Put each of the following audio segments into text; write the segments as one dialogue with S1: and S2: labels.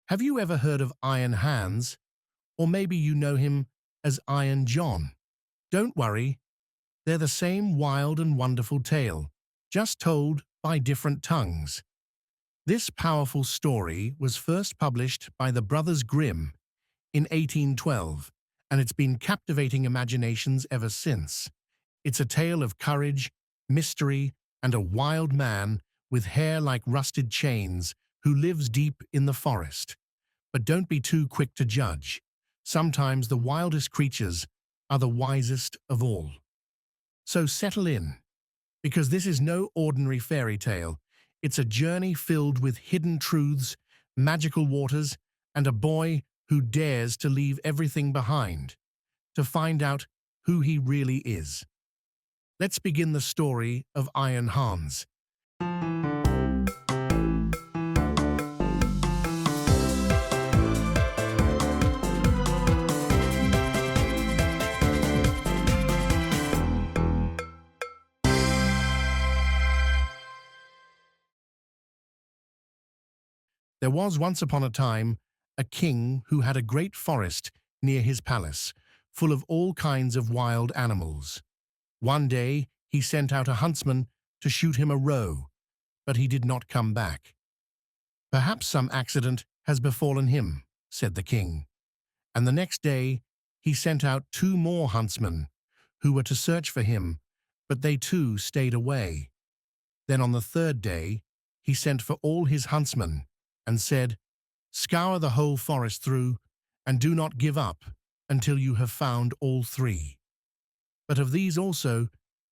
S1: Have you ever heard of Iron Hans? Or maybe you know him as Iron John. Don't worry, they're the same wild and wonderful tale, just told by different tongues. This powerful story was first published by the Brothers Grimm in 1812, and it's been captivating imaginations ever since. It's a tale of courage, mystery, and a wild man with hair like rusted chains who lives deep in the forest. But don't be too quick to judge. Sometimes the wildest creatures are the wisest of all. So settle in, because this is no ordinary fairy tale. It's a journey filled with hidden truths, magical waters, and a boy who dares to leave everything behind to find out who he really is. Let's begin the story of Iron Hans. There was once upon a time a king who had a great forest near his palace, full of all kinds of wild animals. One day he sent out a huntsman to shoot him a roe, but he did not come back. "Perhaps some accident has befallen him," said the king. And the next day he sent out two more huntsmen who were to search for him, but they too stayed away. Then on the third day he sent for all his huntsmen and said, "Scour the whole forest through, and do not give up until you have found all three." But of these also,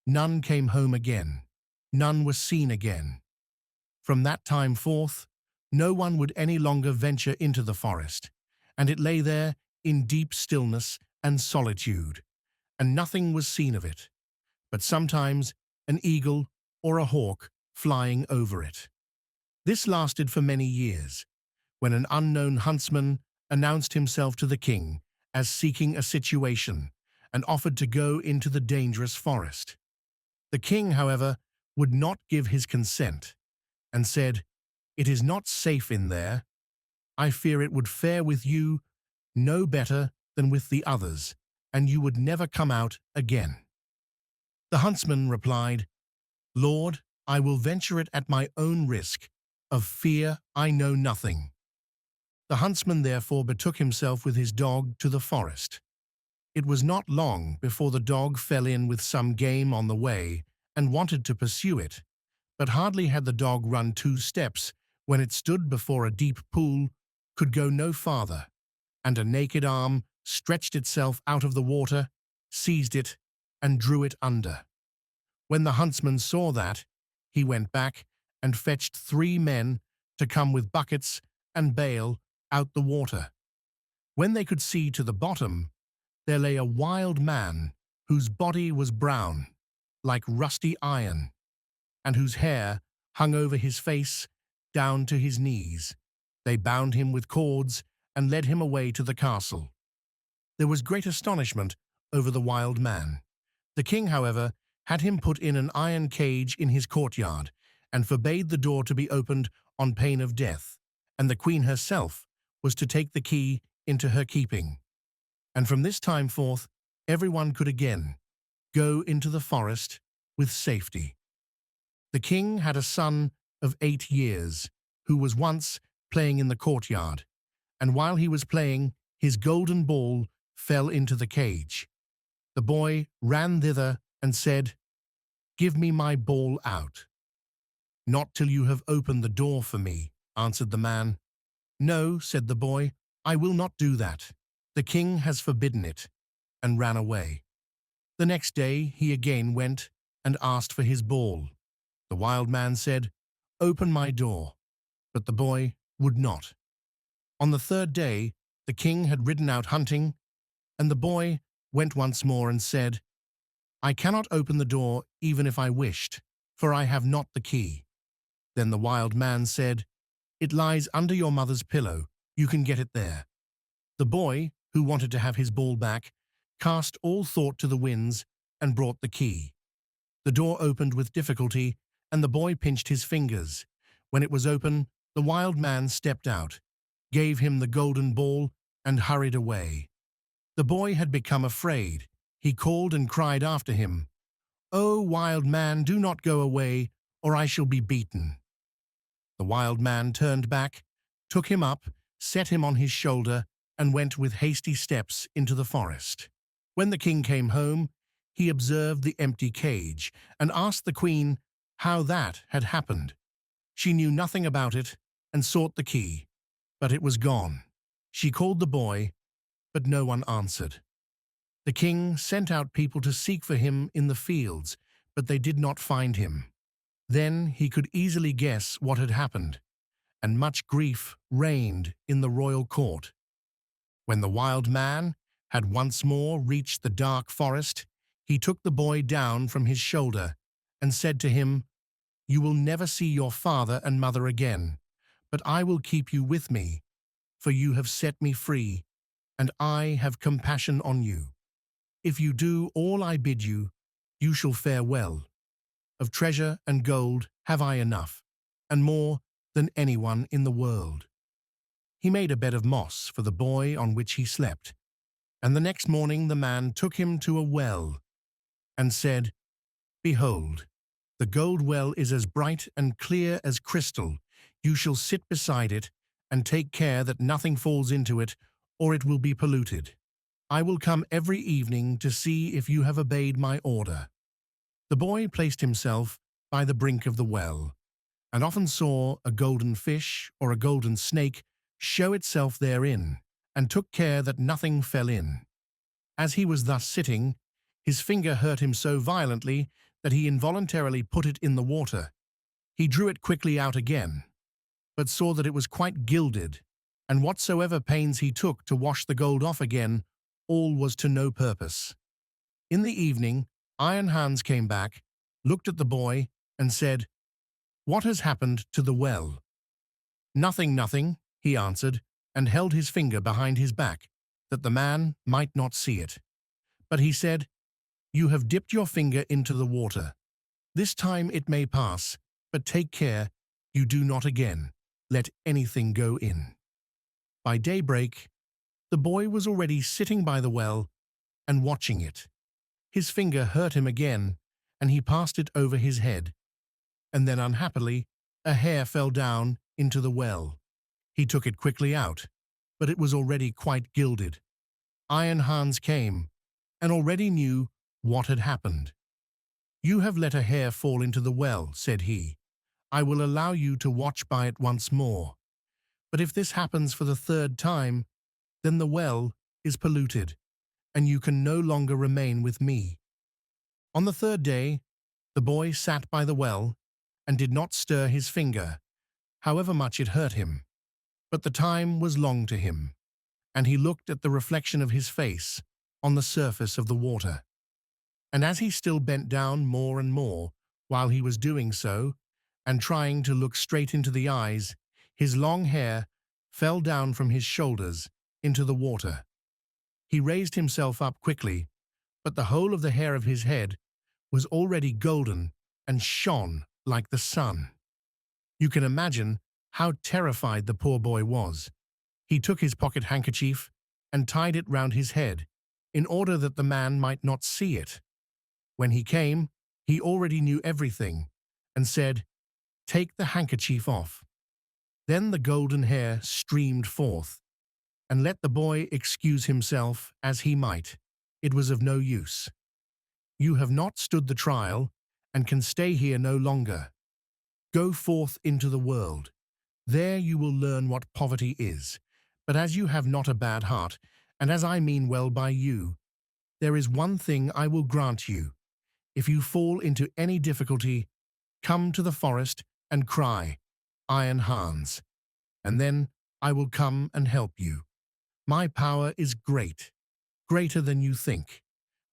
S1: none came home again. None was seen again. From that time forth, no one would any longer venture into the forest, and it lay there in deep stillness and solitude, and nothing was seen of it, but sometimes an eagle or a hawk flying over it. This lasted for many years, when an unknown huntsman announced himself to the king as seeking a situation and offered to go into the dangerous forest. The king, however, would not give his consent and said, "It is not safe in there. I fear it would fare with you no better than with the others, and you would never come out again." The huntsman replied, "Lord, I will venture it at my own risk. Of fear I know nothing." The huntsman therefore betook himself with his dog to the forest. It was not long before the dog fell in with some game on the way and wanted to pursue it, but hardly had the dog run 2 steps when it stood before a deep pool, could go no farther, and a naked arm stretched itself out of the water, seized it, and drew it under. When the huntsman saw that, he went back and fetched 3 men to come with buckets and bail out the water. When they could see to the bottom, there lay a wild man whose body was brown, like rusty iron, and whose hair hung over his face down to his knees. They bound him with cords and led him away to the castle. There was great astonishment over the wild man. The king, however, had him put in an iron cage in his courtyard, and forbade the door to be opened on pain of death, and the queen herself was to take the key into her keeping. And from this time forth, everyone could again go into the forest with safety. The king had a son of 8 years, who was once playing in the courtyard, and while he was playing, his golden ball fell into the cage. The boy ran thither and said, "Give me my ball out." "Not till you have opened the door for me," answered the man. "No," said the boy, "I will not do that. The king has forbidden it," and ran away. The next day he again went and asked for his ball. The wild man said, "Open my door," but the boy would not. On the third day the king had ridden out hunting, and the boy went once more and said, "I cannot open the door even if I wished, for I have not the key." Then the wild man said, "It lies under your mother's pillow. You can get it there." The boy, who wanted to have his ball back, cast all thought to the winds and brought the key. The door opened with difficulty, and the boy pinched his fingers. When it was open, the wild man stepped out. gave him the golden ball, and hurried away. The boy had become afraid. He called and cried after him, "Oh, wild man, do not go away, or I shall be beaten." The wild man turned back, took him up, set him on his shoulder, and went with hasty steps into the forest. When the king came home, he observed the empty cage and asked the queen how that had happened. She knew nothing about it and sought the key, but it was gone. She called the boy, but no one answered. The king sent out people to seek for him in the fields, but they did not find him. Then he could easily guess what had happened, and much grief reigned in the royal court. When the wild man had once more reached the dark forest, he took the boy down from his shoulder and said to him, "You will never see your father and mother again, but I will keep you with me, for you have set me free, and I have compassion on you. If you do all I bid you, you shall fare well. Of treasure and gold have I enough, and more than anyone in the world." He made a bed of moss for the boy on which he slept, and the next morning the man took him to a well and said, "Behold, the gold well is as bright and clear as crystal. You shall sit beside it and take care that nothing falls into it, or it will be polluted. I will come every evening to see if you have obeyed my order." The boy placed himself by the brink of the well, and often saw a golden fish or a golden snake show itself therein, and took care that nothing fell in. As he was thus sitting, his finger hurt him so violently that he involuntarily put it in the water. He drew it quickly out again, but saw that it was quite gilded, and whatsoever pains he took to wash the gold off again, all was to no purpose. In the evening, Iron Hans came back, looked at the boy, and said, "What has happened to the well?" "Nothing, nothing," he answered, and held his finger behind his back, that the man might not see it. But he said, "You have dipped your finger into the water. This time it may pass, but take care you do not again let anything go in." By daybreak, the boy was already sitting by the well and watching it. His finger hurt him again, and he passed it over his head, and then unhappily a hair fell down into the well. He took it quickly out, but it was already quite gilded. Iron Hans came, and already knew what had happened. "You have let a hair fall into the well," said he. "I will allow you to watch by it once more. But if this happens for the third time, then the well is polluted, and you can no longer remain with me." On the third day, the boy sat by the well and did not stir his finger, however much it hurt him. But the time was long to him, and he looked at the reflection of his face on the surface of the water. And as he still bent down more and more, while he was doing so, and trying to look straight into the eyes, his long hair fell down from his shoulders into the water. He raised himself up quickly, but the whole of the hair of his head was already golden and shone like the sun. You can imagine how terrified the poor boy was. He took his pocket handkerchief and tied it round his head, in order that the man might not see it. When he came, he already knew everything, and said, "Take the handkerchief off." Then the golden hair streamed forth, and let the boy excuse himself as he might, it was of no use. "You have not stood the trial, and can stay here no longer. Go forth into the world. There you will learn what poverty is. But as you have not a bad heart, and as I mean well by you, there is one thing I will grant you. If you fall into any difficulty, come to the forest and cry, 'Iron Hans,' and then I will come and help you. My power is great, greater than you think,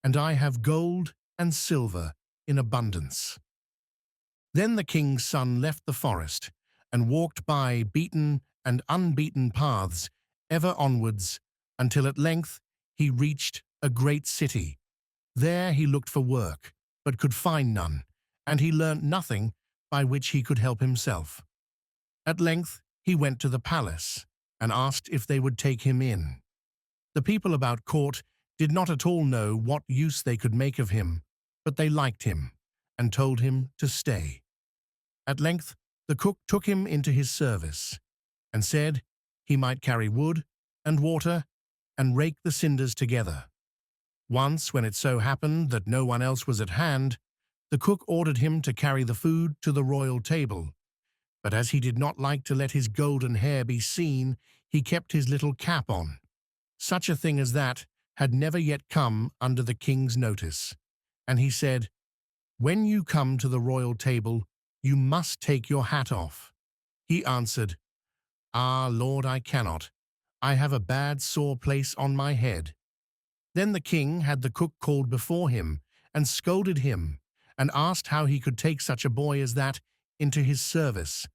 S1: and I have gold and silver in abundance." Then the king's son left the forest, and walked by beaten and unbeaten paths, ever onwards, until at length he reached a great city. There he looked for work, but could find none, and he learnt nothing by which he could help himself. At length he went to the palace, and asked if they would take him in. The people about court did not at all know what use they could make of him, but they liked him and told him to stay. At length, the cook took him into his service and said he might carry wood and water and rake the cinders together. Once, when it so happened that no one else was at hand, the cook ordered him to carry the food to the royal table. But as he did not like to let his golden hair be seen, he kept his little cap on. Such a thing as that had never yet come under the king's notice. And he said, "When you come to the royal table, you must take your hat off." He answered, "Ah, Lord, I cannot. I have a bad sore place on my head." Then the king had the cook called before him and scolded him and asked how he could take such a boy as that into his service,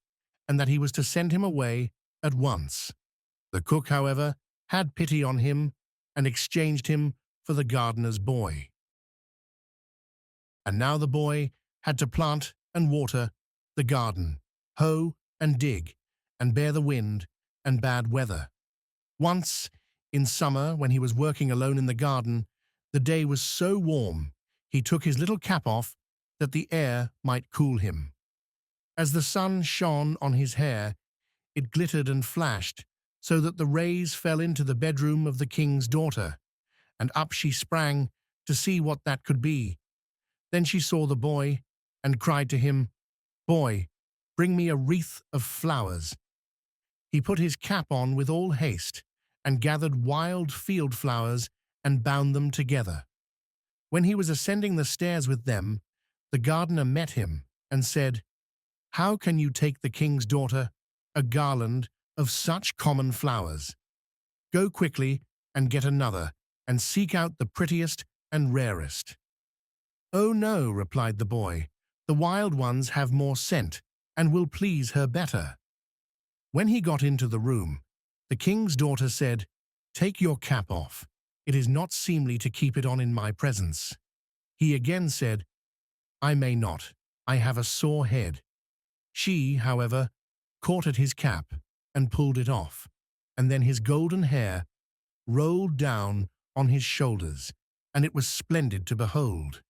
S1: and that he was to send him away at once. The cook, however, had pity on him and exchanged him for the gardener's boy. And now the boy had to plant and water the garden, hoe and dig, and bear the wind and bad weather. Once, in summer, when he was working alone in the garden, the day was so warm he took his little cap off that the air might cool him. As the sun shone on his hair, it glittered and flashed, so that the rays fell into the bedroom of the king's daughter, and up she sprang to see what that could be. Then she saw the boy and cried to him, "Boy, bring me a wreath of flowers." He put his cap on with all haste and gathered wild field flowers and bound them together. When he was ascending the stairs with them, the gardener met him and said, "How can you take the king's daughter a garland of such common flowers? Go quickly and get another, and seek out the prettiest and rarest." "Oh no," replied the boy, "the wild ones have more scent and will please her better." When he got into the room, the king's daughter said, "Take your cap off. It is not seemly to keep it on in my presence." He again said, "I may not. I have a sore head." She, however, caught at his cap and pulled it off, and then his golden hair rolled down on his shoulders, and it was splendid to behold.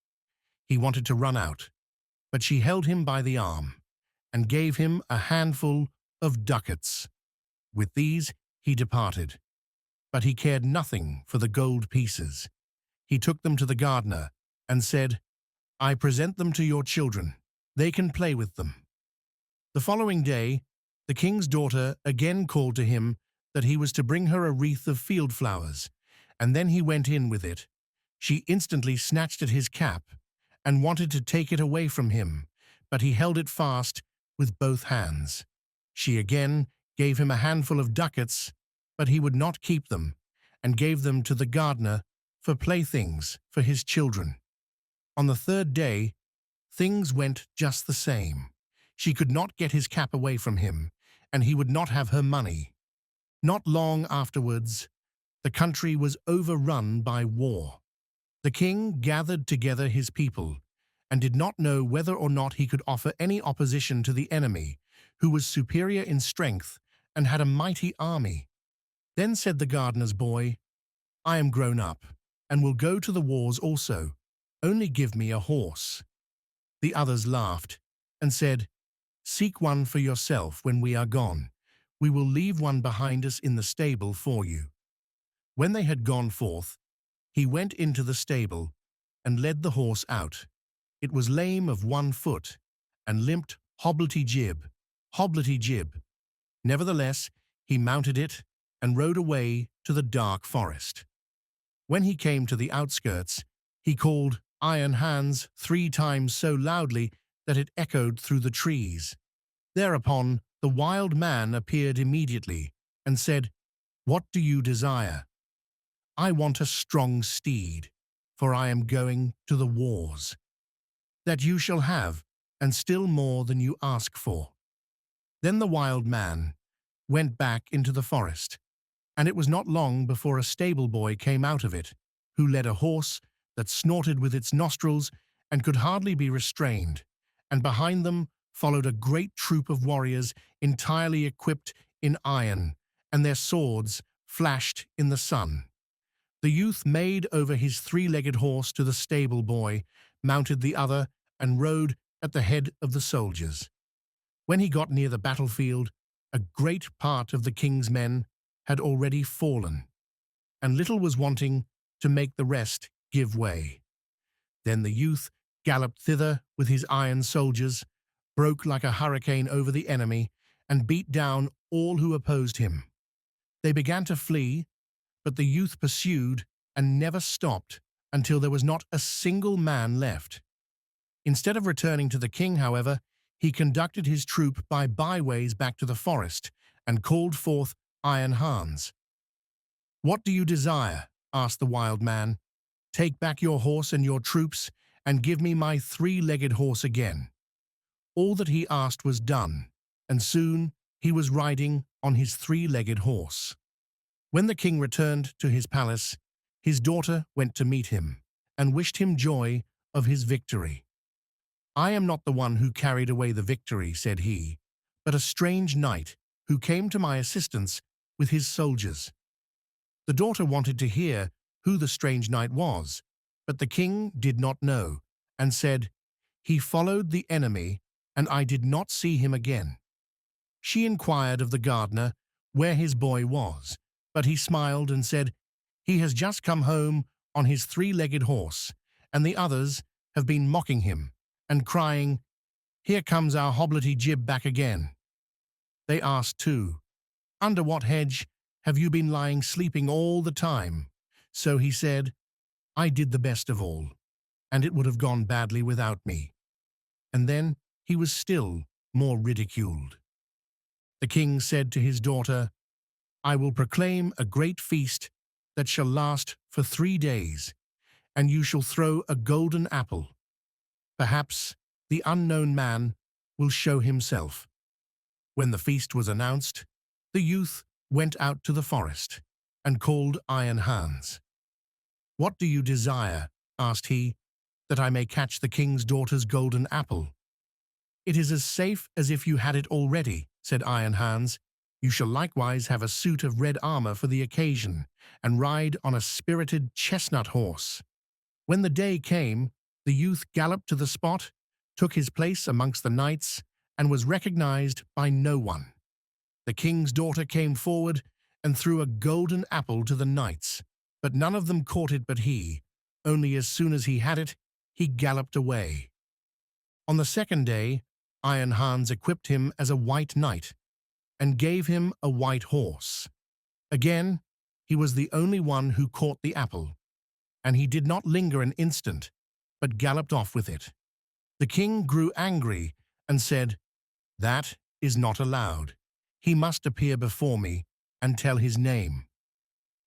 S1: He wanted to run out, but she held him by the arm and gave him a handful of ducats. With these he departed, but he cared nothing for the gold pieces. He took them to the gardener and said, "I present them to your children. They can play with them." The following day, the king's daughter again called to him that he was to bring her a wreath of field flowers, and then he went in with it. She instantly snatched at his cap and wanted to take it away from him, but he held it fast with both hands. She again gave him a handful of ducats, but he would not keep them, and gave them to the gardener for playthings for his children. On the third day, things went just the same. She could not get his cap away from him, and he would not have her money. Not long afterwards, the country was overrun by war. The king gathered together his people, and did not know whether or not he could offer any opposition to the enemy, who was superior in strength and had a mighty army. Then said the gardener's boy, "I am grown up, and will go to the wars also. Only give me a horse." The others laughed, and said, "Seek one for yourself when we are gone. We will leave one behind us in the stable for you." When they had gone forth, he went into the stable and led the horse out. It was lame of one foot, and limped hobblety-jib, hobblety-jib. Nevertheless, he mounted it and rode away to the dark forest. When he came to the outskirts, he called Iron Hans 3 times so loudly that it echoed through the trees. Thereupon the wild man appeared immediately and said, "What do you desire?" "I want a strong steed, for I am going to the wars." "That you shall have, and still more than you ask for." Then the wild man went back into the forest, and it was not long before a stable boy came out of it, who led a horse that snorted with its nostrils and could hardly be restrained, and behind them followed a great troop of warriors entirely equipped in iron, and their swords flashed in the sun. The youth made over his three-legged horse to the stable boy, mounted the other, and rode at the head of the soldiers. When he got near the battlefield, a great part of the king's men had already fallen, and little was wanting to make the rest give way. Then the youth galloped thither with his iron soldiers, broke like a hurricane over the enemy, and beat down all who opposed him. They began to flee, but the youth pursued and never stopped until there was not a single man left. Instead of returning to the king, however, he conducted his troop by byways back to the forest and called forth Iron Hans. "What do you desire?" asked the wild man. "Take back your horse and your troops, and give me my three-legged horse again." All that he asked was done, and soon he was riding on his three-legged horse. When the king returned to his palace, his daughter went to meet him and wished him joy of his victory. "I am not the one who carried away the victory," said he, "but a strange knight who came to my assistance with his soldiers." The daughter wanted to hear who the strange knight was, but the king did not know, and said, "He followed the enemy, and I did not see him again." She inquired of the gardener where his boy was, but he smiled and said, "He has just come home on his three-legged horse, and the others have been mocking him and crying, 'Here comes our hobblety-jib back again.'" They asked too, "Under what hedge have you been lying sleeping all the time?" So he said, "I did the best of all, and it would have gone badly without me." And then he was still more ridiculed. The king said to his daughter, "I will proclaim a great feast that shall last for 3 days, and you shall throw a golden apple. Perhaps the unknown man will show himself." When the feast was announced, the youth went out to the forest and called Iron Hans. "What do you desire?" asked he, "that I may catch the king's daughter's golden apple?" "It is as safe as if you had it already," said Iron Hans. "You shall likewise have a suit of red armor for the occasion, and ride on a spirited chestnut horse." When the day came, the youth galloped to the spot, took his place amongst the knights, and was recognized by no one. The king's daughter came forward and threw a golden apple to the knights, but none of them caught it but he. Only as soon as he had it, he galloped away. On the second day, Iron Hans equipped him as a white knight and gave him a white horse. Again, he was the only one who caught the apple, and he did not linger an instant, but galloped off with it. The king grew angry and said, "That is not allowed. He must appear before me and tell his name."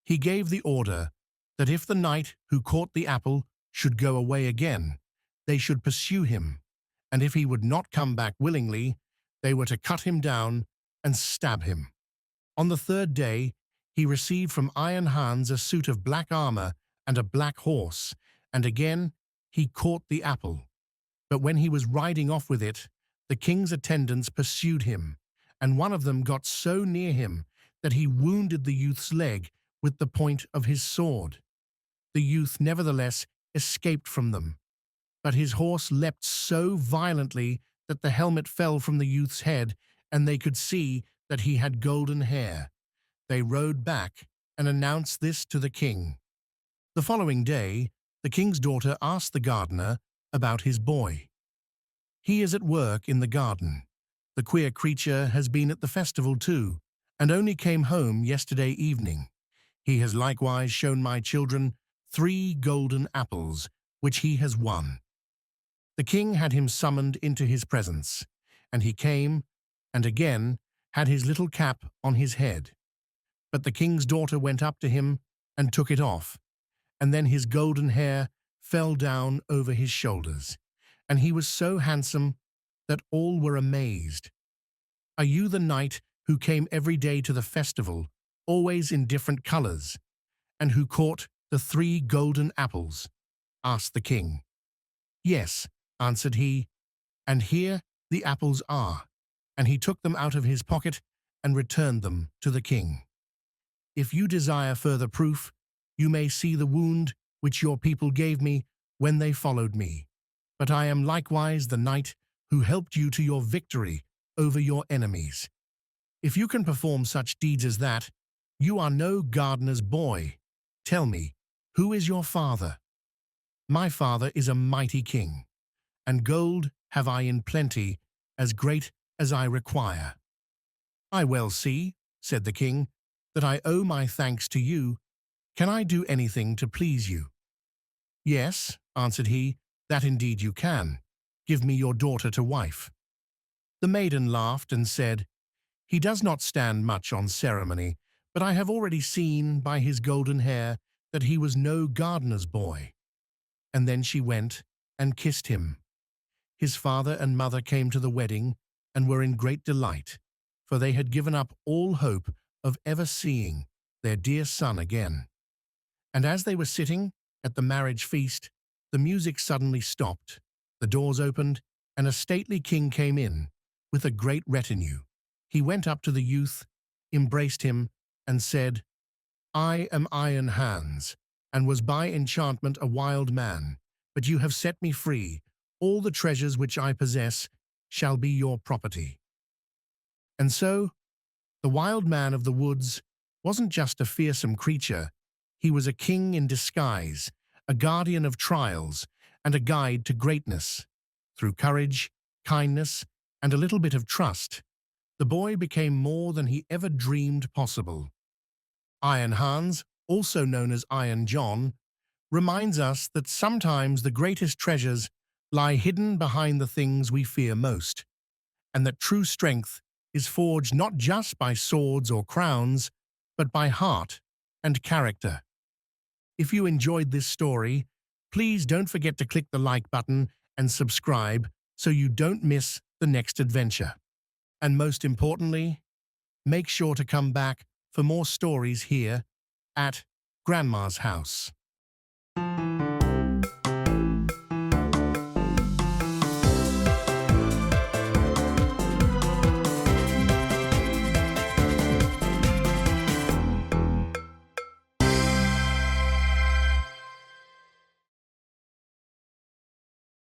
S1: He gave the order that if the knight who caught the apple should go away again, they should pursue him, and if he would not come back willingly, they were to cut him down and stab him. On the third day, he received from Iron Hans a suit of black armor and a black horse, and again he caught the apple. But when he was riding off with it, the king's attendants pursued him, and one of them got so near him that he wounded the youth's leg with the point of his sword. The youth nevertheless escaped from them, but his horse leapt so violently that the helmet fell from the youth's head, and they could see that he had golden hair. They rode back and announced this to the king. The following day, the king's daughter asked the gardener about his boy. "He is at work in the garden. The queer creature has been at the festival too, and only came home yesterday evening. He has likewise shown my children 3 golden apples, which he has won." The king had him summoned into his presence, and he came, and again had his little cap on his head. But the king's daughter went up to him and took it off, and then his golden hair fell down over his shoulders, and he was so handsome that all were amazed. "Are you the knight who came every day to the festival, always in different colors, and who caught the 3 golden apples?" asked the king. "Yes," answered he, "and here the apples are." And he took them out of his pocket and returned them to the king. If you desire further proof, you may see the wound which your people gave me when they followed me. But I am likewise the knight who helped you to your victory over your enemies. If you can perform such deeds as that, you are no gardener's boy. Tell me, who is your father? My father is a mighty king, and gold have I in plenty, as great as I require. I well see, said the king, that I owe my thanks to you. Can I do anything to please you? Yes, answered he, that indeed you can. Give me your daughter to wife. The maiden laughed and said, He does not stand much on ceremony, but I have already seen by his golden hair that he was no gardener's boy. And then she went and kissed him. His father and mother came to the wedding and were in great delight, for they had given up all hope of ever seeing their dear son again. And as they were sitting at the marriage feast, the music suddenly stopped, the doors opened, and a stately king came in, with a great retinue. He went up to the youth, embraced him, and said, I am Iron Hans, and was by enchantment a wild man, but you have set me free. All the treasures which I possess shall be your property. And so, the wild man of the woods wasn't just a fearsome creature, he was a king in disguise, a guardian of trials, and a guide to greatness. Through courage, kindness, and a little bit of trust, the boy became more than he ever dreamed possible. Iron Hans, also known as Iron John, reminds us that sometimes the greatest treasures lie hidden behind the things we fear most, and that true strength is forged not just by swords or crowns, but by heart and character. If you enjoyed this story, please don't forget to click the like button and subscribe so you don't miss the next adventure. And most importantly, make sure to come back for more stories here at Grandma's House.